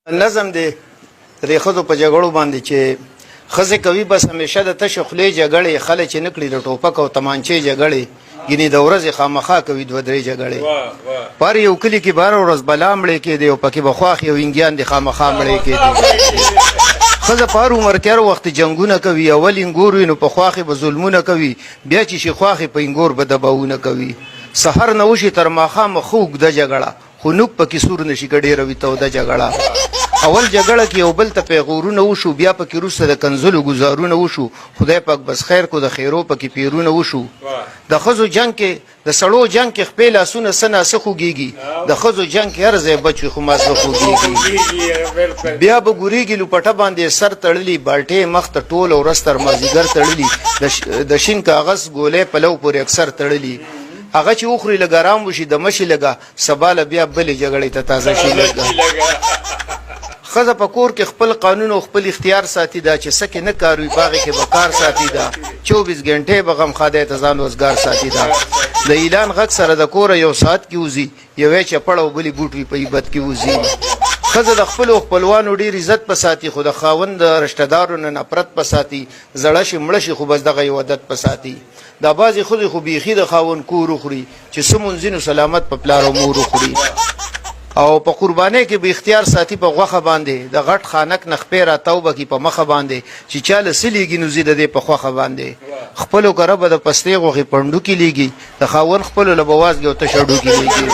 نظم دی د ښځو په جګړو باندې چې ښځې کوي بس همیشه د تشې خولې جګړې خلک چې نه کړي د ټوپک او تمانچې جګړې ګینې د ورځې خامخا کوي دوه درې جګړې پر یو کلي کې بهر ورځ بلا مړې کېدې او پکې به خواښ یو انګیان د خامخا مړې کېدې ښځه په هر عمر کې هر وخت جنګونه کوي اول انګور وي نو په خواښې به ظلمونه کوي بیا چې شي خواښې په انګور به دباونه کوي سحر نه وشي تر ماښامه ښه اوږده جګړه خو نوک پکې سور نشي که ډېره وي توده جګړه اول جګړه کې یو بل ته پیغورونه وشو بیا پکې وروسته د کنځلو ګزارونه وشو خدای پاک بس خیر کو د خیرو پکې پیرونه وشو د ښځو جنګ کې د سړو جنګ کې خپې لاسونه څه ناسه خوږېږي د ښځو جنګ کې هر ځای بچ وي خو مازغه خوږېږي بیا به ګورېږي لوپټه باندې سر تړلي بالټې مخ ته ټول ورځ تر مازدیګر تړلي د شین کاغذ ګولۍ پلو پورې اکثر تړلي هغه چې وخوري لږ ارام وشي د مشي لږه سبا له بیا بلې جګړې ته تازه شي لږه ښځه په کور کې خپل قانون او خپل اختیار ساتي دا چې څه کې نه کار وي په هغې کې به کار ساتي دا 24 ګنټې به غمخا دی ته ځان روزګار ساتي دا د اعلان غږ سره د کوره یو ساعت کې وځي یوې چپړ او بلې بوټ وي په عبت کې وځي ښځه د خپلو خپلوانو ډېر عزت په ساتي خو د خاوند د رشتهدارو نه نفرت په ساتي زړه شي مړه شي خو بس دغه یو عادت په ساتي دا بعضې ښځې خو بیخي د خاوند کور وخوري چې څه مونځي نو سلامت په پلار او مور وخوري او په قربانۍ کې به اختیار ساتي په غوښه باندې د غټ خانک نه خپې راتاو به کي په مخه باندې چې چا له څه لیږي نو ځي د دې په خوښه باندې خپلو کره به د پستې غوښې پنډو کې لیږي د خاوند خپلو له به وازګې او تشه ډوکې لیږي